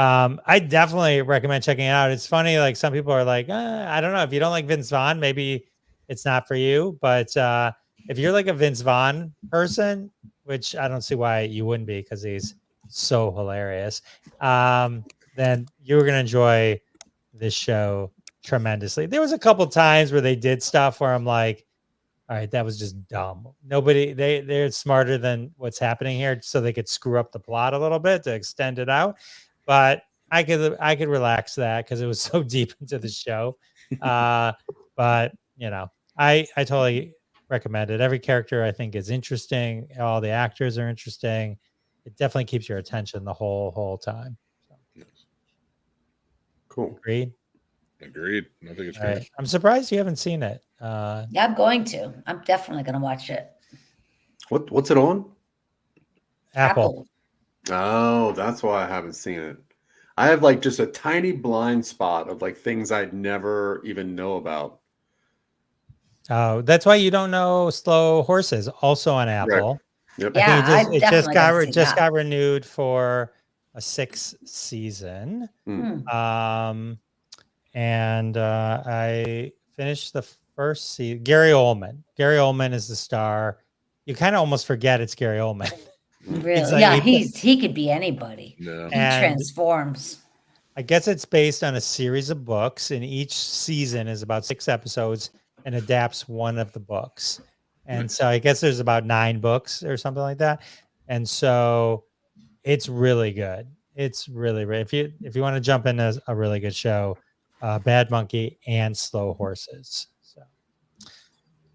[SPEAKER 1] I definitely recommend checking it out. It's funny, like some people are like, I don't know, if you don't like Vince Vaughn, maybe it's not for you. But if you're like a Vince Vaughn person, which I don't see why you wouldn't be, because he's so hilarious. Then you're gonna enjoy this show tremendously. There was a couple times where they did stuff where I'm like, all right, that was just dumb. They're smarter than what's happening here, so they could screw up the plot a little bit to extend it out. But I could relax that because it was so deep into the show. But I totally recommend it. Every character I think is interesting. All the actors are interesting. It definitely keeps your attention the whole time. So.
[SPEAKER 4] Cool.
[SPEAKER 1] Agreed.
[SPEAKER 3] I think it's
[SPEAKER 1] All
[SPEAKER 3] great.
[SPEAKER 1] right. I'm surprised you haven't seen it.
[SPEAKER 2] Yeah, I'm going to. I'm definitely going to watch it.
[SPEAKER 4] What's it on?
[SPEAKER 1] Apple.
[SPEAKER 4] Oh, that's why I haven't seen it. I have like just a tiny blind spot of like things I'd never even know about.
[SPEAKER 1] Oh, that's why you don't know Slow Horses, also on Apple.
[SPEAKER 4] Right. Yep.
[SPEAKER 2] Yeah,
[SPEAKER 1] I think it just
[SPEAKER 2] got
[SPEAKER 1] got renewed for a 6th season. And I finished the first season. Gary Oldman is the star. You kind of almost forget it's Gary Oldman.
[SPEAKER 2] Really? Like, he could be anybody.
[SPEAKER 3] Yeah.
[SPEAKER 2] He transforms.
[SPEAKER 1] I guess it's based on a series of books, and each season is about 6 episodes and adapts one of the books. And so I guess there's about 9 books or something like that. And so it's really good. It's really if you want to jump into a really good show, Bad Monkey and Slow Horses. So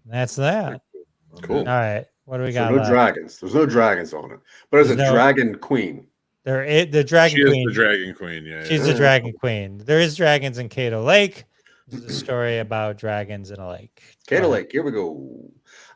[SPEAKER 1] that's that.
[SPEAKER 4] Cool.
[SPEAKER 1] All right. What do we got?
[SPEAKER 4] No dragons. There's no dragons on it, but there's a dragon queen.
[SPEAKER 1] The dragon queen.
[SPEAKER 3] She is the dragon queen. Yeah.
[SPEAKER 1] She's the dragon queen. There is dragons in Cato Lake. This is a story about dragons in a lake.
[SPEAKER 4] Cato Lake. Here we go.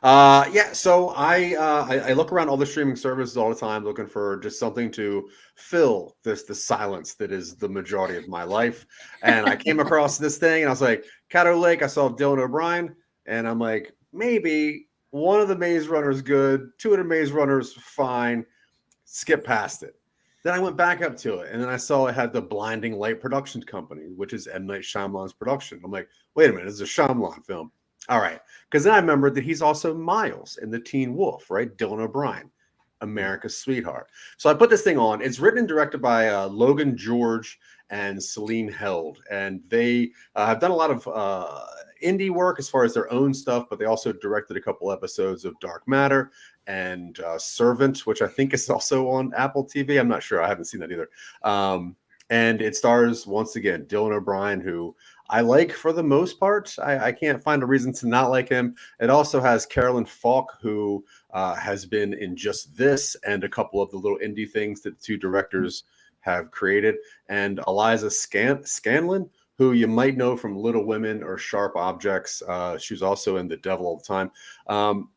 [SPEAKER 4] Yeah. So I look around all the streaming services all the time, looking for just something to fill the silence that is the majority of my life. And I came across this thing, and I was like, Cato Lake. I saw Dylan O'Brien, and I'm like, maybe one of the Maze Runners good, 2 of the Maze Runners fine. Skip past it. Then I went back up to it, and then I saw it had the Blinding Light production company, which is M. Night Shyamalan's production. I'm like, wait a minute, it's a Shyamalan film. All right. Because then I remembered that he's also Miles in the Teen Wolf, right? Dylan O'Brien, America's Sweetheart. So I put this thing on. It's written and directed by Logan George and Celine Held. And they have done a lot of indie work as far as their own stuff, but they also directed a couple episodes of Dark Matter and Servant, which I think is also on Apple TV. I'm not sure. I haven't seen that either. And it stars, once again, Dylan O'Brien, who I like for the most part. I can't find a reason to not like him. It also has Carolyn Falk, who has been in Just This and a couple of the little indie things that the 2 directors have created, and Eliza Scanlon, who you might know from Little Women or Sharp Objects. She was also in The Devil All the Time.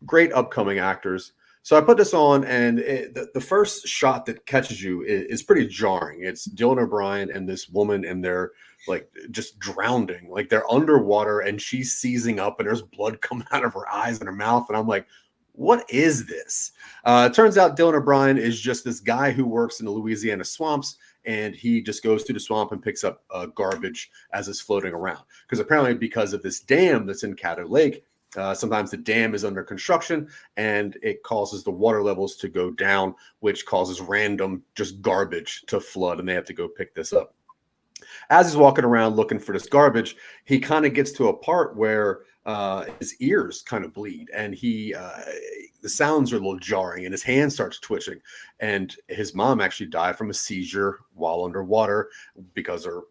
[SPEAKER 4] Great upcoming actors. So I put this on, and the first shot that catches you is pretty jarring. It's Dylan O'Brien and this woman, and they're like just drowning, like they're underwater, and she's seizing up, and there's blood coming out of her eyes and her mouth. And I'm like, what is this? It turns out Dylan O'Brien is just this guy who works in the Louisiana swamps, and he just goes through the swamp and picks up garbage as it's floating around. Because apparently because of this dam that's in Cato Lake, sometimes the dam is under construction, and it causes the water levels to go down, which causes random just garbage to flood, and they have to go pick this up. As he's walking around looking for this garbage, he kind of gets to a part where his ears kind of bleed, and the sounds are a little jarring, and his hand starts twitching. And his mom actually died from a seizure while underwater because her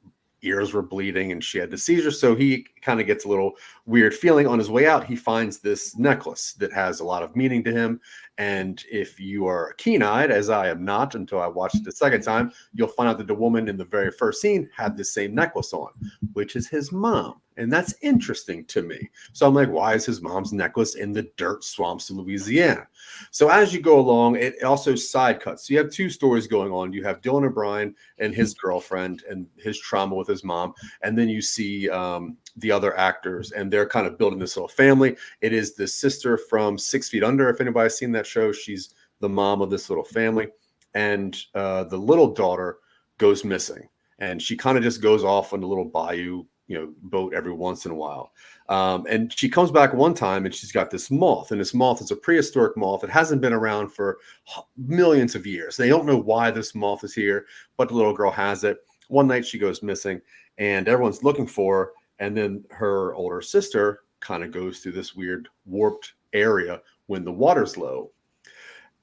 [SPEAKER 4] ears were bleeding and she had the seizure. So he kind of gets a little weird feeling. On his way out, he finds this necklace that has a lot of meaning to him. And if you are keen-eyed, as I am not until I watched it the second time, you'll find out that the woman in the very first scene had the same necklace on, which is his mom. And that's interesting to me. So I'm like, why is his mom's necklace in the dirt swamps of Louisiana? So as you go along, it also side cuts. So you have 2 stories going on. You have Dylan O'Brien and his girlfriend and his trauma with his mom. And then you see the other actors, and they're kind of building this little family. It is the sister from 6 Feet Under. If anybody's seen that show, she's the mom of this little family. And the little daughter goes missing. And she kind of just goes off on a little bayou boat every once in a while. And she comes back one time and she's got this moth, and this moth is a prehistoric moth. It hasn't been around for millions of years. They don't know why this moth is here, but the little girl has it. One night she goes missing and everyone's looking for her. And then her older sister kind of goes through this weird warped area when the water's low.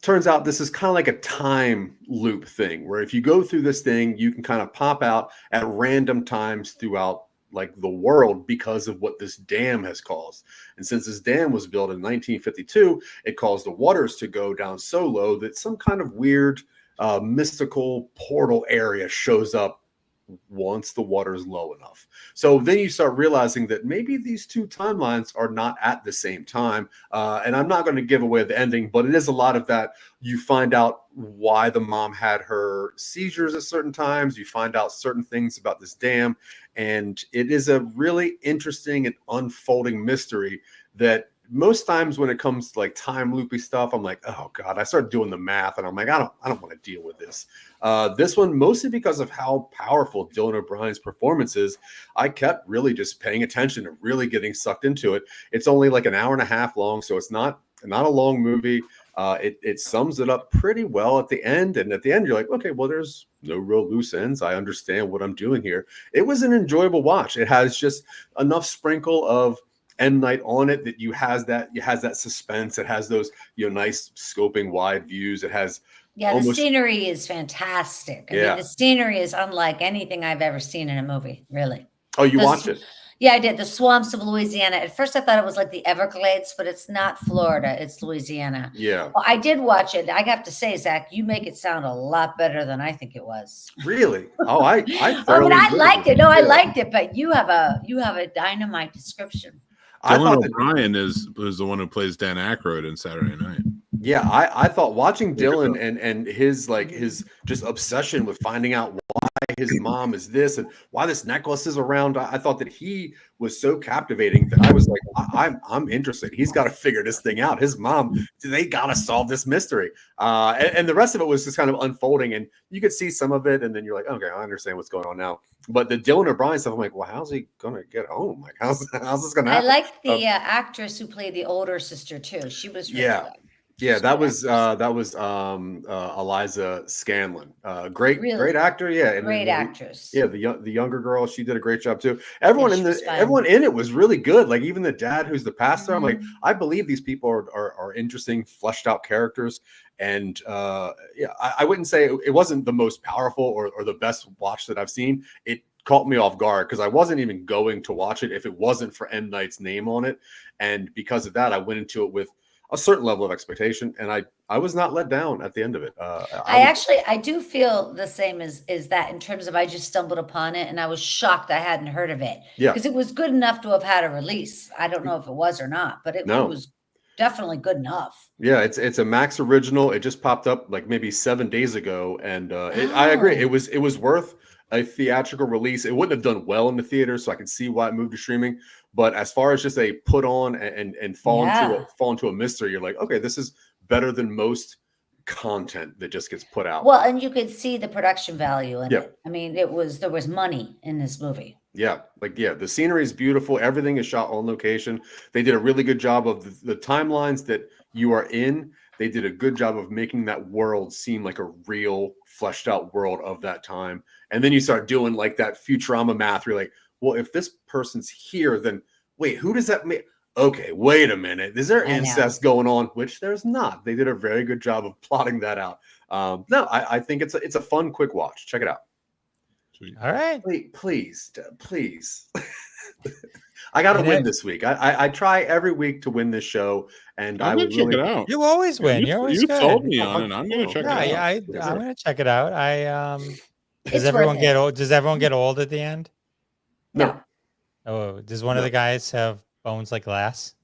[SPEAKER 4] Turns out this is kind of like a time loop thing where if you go through this thing, you can kind of pop out at random times throughout like the world because of what this dam has caused. And since this dam was built in 1952, it caused the waters to go down so low that some kind of weird mystical portal area shows up once the water is low enough. So then you start realizing that maybe these two timelines are not at the same time. And I'm not going to give away the ending, but it is a lot of that. You find out why the mom had her seizures at certain times. You find out certain things about this dam. And it is a really interesting and unfolding mystery that most times when it comes to like time loopy stuff, I'm like, oh God, I start doing the math and I'm like, I don't want to deal with this. This one, mostly because of how powerful Dylan O'Brien's performance is, I kept really just paying attention and really getting sucked into it. It's only like an hour and a half long, so it's not a long movie. It sums it up pretty well at the end. And at the end, you're like, okay, well, there's no real loose ends. I understand what I'm doing here. It was an enjoyable watch. It has just enough sprinkle of M. Night on it that it has that suspense. It has those nice scoping wide views. It has
[SPEAKER 2] the scenery is fantastic. I mean, the scenery is unlike anything I've ever seen in a movie, really.
[SPEAKER 4] Oh, you watched it?
[SPEAKER 2] Yeah, I did. The swamps of Louisiana. At first I thought it was like the Everglades, but it's not Florida, it's Louisiana.
[SPEAKER 4] Yeah.
[SPEAKER 2] Well, I did watch it. I have to say, Zach, you make it sound a lot better than I think it was.
[SPEAKER 4] Really? Oh, I
[SPEAKER 2] liked it. No, I liked it, but you have a dynamite description.
[SPEAKER 3] Dylan O'Brien is the one who plays Dan Aykroyd in Saturday Night.
[SPEAKER 4] Yeah, I thought watching Dylan and his just obsession with finding out why his mom is this and why this necklace is around, I thought that he was so captivating that I was like, I'm interested. He's got to figure this thing out. His mom, they got to solve this mystery. And the rest of it was just kind of unfolding, and you could see some of it, and then you're like, okay, I understand what's going on now. But the Dylan O'Brien stuff, I'm like, well, how's he gonna get home? Like, how's this gonna happen?
[SPEAKER 2] I liked the actress who played the older sister too. She was really good.
[SPEAKER 4] Yeah, that was Eliza Scanlon. Great actor. Yeah, and
[SPEAKER 2] great actress.
[SPEAKER 4] Yeah, the younger girl, she did a great job too. Everyone in it was really good. Like even the dad, who's the pastor. I'm like, I believe these people are interesting, fleshed out characters. And I wouldn't say it wasn't the most powerful or the best watch that I've seen. It caught me off guard because I wasn't even going to watch it if it wasn't for M. Night's name on it. And because of that, I went into it with a certain level of expectation, and I was not let down at the end of it.
[SPEAKER 2] I do feel the same as that in terms of I just stumbled upon it and I was shocked I hadn't heard of it.
[SPEAKER 4] Yeah,
[SPEAKER 2] because it was good enough to have had a release. I don't know if it was or not, but it was definitely good enough.
[SPEAKER 4] Yeah, it's a Max original. It just popped up like maybe 7 days ago, and I agree. It was worth a theatrical release. It wouldn't have done well in the theater, so I can see why it moved to streaming. But as far as just a put on and fall into a mystery, you're like, okay, this is better than most content that just gets put out.
[SPEAKER 2] Well, and you could see the production value in it. I mean, there was money in this movie.
[SPEAKER 4] Yeah, the scenery is beautiful. Everything is shot on location. They did a really good job of the timelines that you are in. They did a good job of making that world seem like a real fleshed out world of that time. And then you start doing like that Futurama math. You're like, well, if this person's here, then wait, who does that make? Okay, wait a minute. Is there incest going on? Which there's not. They did a very good job of plotting that out. No, I think it's a fun, quick watch. Check it out.
[SPEAKER 1] All right.
[SPEAKER 4] Please. I got to win this week. I try every week to win this show, and
[SPEAKER 3] I'm gonna check it out.
[SPEAKER 1] You always win. You're always good.
[SPEAKER 3] You told me on it. I'm going to check it out.
[SPEAKER 1] Yeah, I'm going to check it out. Does everyone get old? Does everyone get old at the end?
[SPEAKER 4] No.
[SPEAKER 1] Oh, does one of the guys have bones like glass?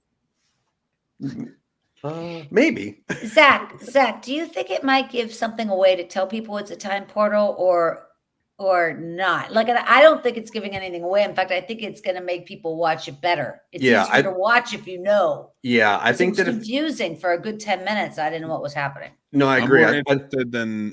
[SPEAKER 4] Maybe.
[SPEAKER 2] Zach, do you think it might give something away to tell people it's a time portal or not? Like, I don't think it's giving anything away. In fact, I think it's going to make people watch it better. It's easier to watch if you know.
[SPEAKER 4] Yeah, I think
[SPEAKER 2] that it's confusing for a good 10 minutes. I didn't know what was happening.
[SPEAKER 4] No, I agree.
[SPEAKER 3] I'm more interested than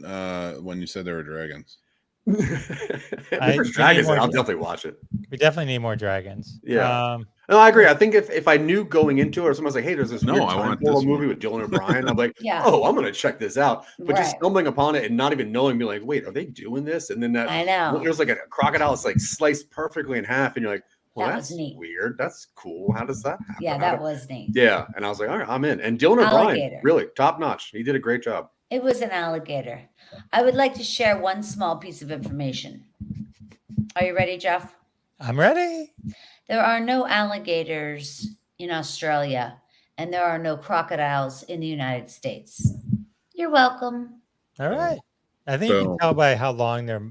[SPEAKER 3] when you said there were dragons.
[SPEAKER 4] If dragons, I'll definitely watch it.
[SPEAKER 1] We definitely need more dragons.
[SPEAKER 4] Yeah. No, I agree. I think if I knew going into it, or someone's like, "Hey, there's this weird
[SPEAKER 3] I
[SPEAKER 4] time
[SPEAKER 3] want
[SPEAKER 4] portal
[SPEAKER 3] this
[SPEAKER 4] movie with Dylan O'Brien," I'm like,
[SPEAKER 2] Yeah.
[SPEAKER 4] "Oh, I'm gonna check this out." But just
[SPEAKER 2] Right.
[SPEAKER 4] stumbling upon it and not even knowing, be like, "Wait, are they doing this?" And then that
[SPEAKER 2] I know.
[SPEAKER 4] there's like a crocodile that's like sliced perfectly in half, and you're like, "Well,
[SPEAKER 2] That was
[SPEAKER 4] that's
[SPEAKER 2] neat.
[SPEAKER 4] weird. That's cool. How does that happen?"
[SPEAKER 2] Yeah, that was neat.
[SPEAKER 4] Yeah, and I was like, "All right, I'm in." And Dylan O'Brien,
[SPEAKER 2] Alligator.
[SPEAKER 4] really top notch. He did a great job.
[SPEAKER 2] It was an alligator. I would like to share one small piece of information. Are you ready, Jeff?
[SPEAKER 1] I'm ready.
[SPEAKER 2] There are no alligators in Australia, and there are no crocodiles in the United States. You're welcome.
[SPEAKER 1] All right. I think you can tell by how long their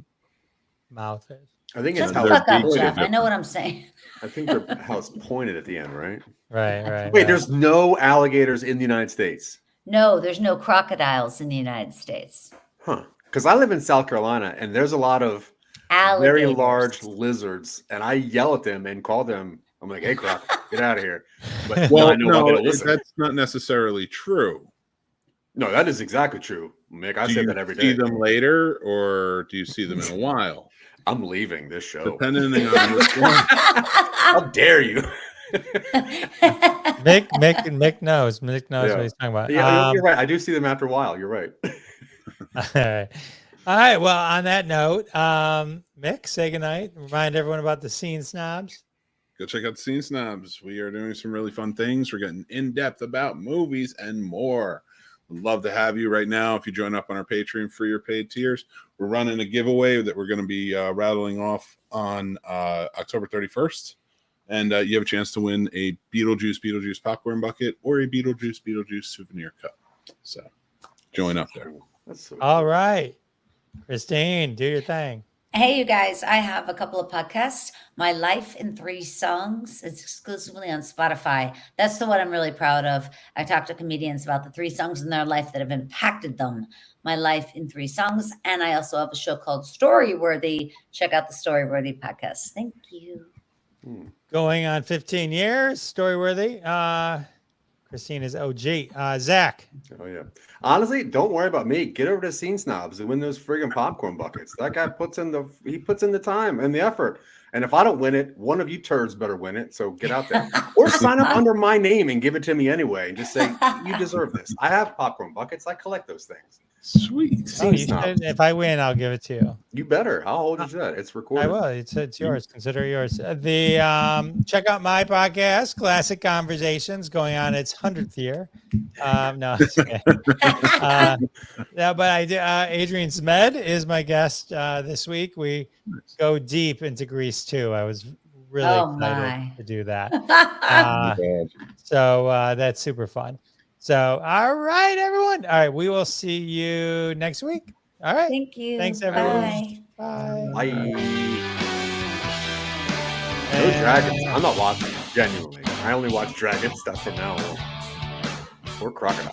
[SPEAKER 1] mouth is.
[SPEAKER 4] I think
[SPEAKER 2] Shut
[SPEAKER 4] it's
[SPEAKER 2] the
[SPEAKER 4] how
[SPEAKER 2] fuck
[SPEAKER 4] it's
[SPEAKER 2] up,
[SPEAKER 4] pointed.
[SPEAKER 2] Jeff. I know what I'm saying.
[SPEAKER 4] I think how it's pointed at the end, right?
[SPEAKER 1] Right.
[SPEAKER 4] Wait, there's no alligators in the United States.
[SPEAKER 2] No, there's no crocodiles in the United States.
[SPEAKER 4] Huh. Because I live in South Carolina and there's a lot of very
[SPEAKER 2] Alligators.
[SPEAKER 4] large lizards, and I yell at them and call them. I'm like, "Hey, croc, get out of here!" But
[SPEAKER 3] Well,
[SPEAKER 4] I know I'm
[SPEAKER 3] no,
[SPEAKER 4] gonna listen.
[SPEAKER 3] that's not necessarily true.
[SPEAKER 4] No, that is exactly true, Mick. I
[SPEAKER 3] Do
[SPEAKER 4] say
[SPEAKER 3] you
[SPEAKER 4] that every
[SPEAKER 3] see
[SPEAKER 4] day.
[SPEAKER 3] them later, or do you see them in a while?
[SPEAKER 4] I'm leaving this show.
[SPEAKER 3] Depending on which one.
[SPEAKER 4] How dare you?
[SPEAKER 1] Mick knows. Mick knows
[SPEAKER 4] Yeah.
[SPEAKER 1] what he's talking about.
[SPEAKER 4] Yeah, you're right. I do see them after a while. You're right.
[SPEAKER 1] All right. All right. Well, on that note, Mick, say goodnight. Remind everyone about the Scene Snobs.
[SPEAKER 3] Go check out Scene Snobs. We are doing some really fun things. We're getting in depth about movies and more. We'd love to have you right now. If you join up on our Patreon for your paid tiers, we're running a giveaway that we're going to be rattling off on October 31st. And you have a chance to win a Beetlejuice popcorn bucket or a Beetlejuice souvenir cup. So join up there.
[SPEAKER 4] That's so
[SPEAKER 1] All right. Christine, do your thing.
[SPEAKER 2] Hey, you guys, I have a couple of podcasts. My Life in 3 Songs is exclusively on Spotify. That's the one I'm really proud of. I talk to comedians about the 3 songs in their life that have impacted them. My Life in 3 Songs. And I also have a show called Storyworthy. Check out the Storyworthy podcast. Thank you.
[SPEAKER 1] Going on 15 years, Storyworthy. Christine is OG. Zach.
[SPEAKER 4] Oh yeah. Honestly, don't worry about me. Get over to Scene Snobs and win those friggin' popcorn buckets. That guy puts in the time and the effort. And if I don't win it, one of you turds better win it. So get out there. Or sign up under my name and give it to me anyway. And just say, "You deserve this." I have popcorn buckets. I collect those things.
[SPEAKER 3] Sweet.
[SPEAKER 1] Oh, you should, if I win, I'll give it to you.
[SPEAKER 4] You better. I'll hold you to that. It's recorded.
[SPEAKER 1] I will. It's yours. Consider it yours. Check out my podcast, Classic Conversations, going on its 100th year. No, it's okay. No, but I do. Adrian Smed is my guest this week. We go deep into Grease too. I was really excited to do that. So that's super fun. So, all right, everyone. All right, we will see you next week. All right.
[SPEAKER 2] Thank you.
[SPEAKER 1] Thanks, everyone.
[SPEAKER 2] Bye.
[SPEAKER 1] Bye.
[SPEAKER 4] Bye. No dragons. I'm not watching. Genuinely, I only watch dragon stuff from now on. Or crocodile.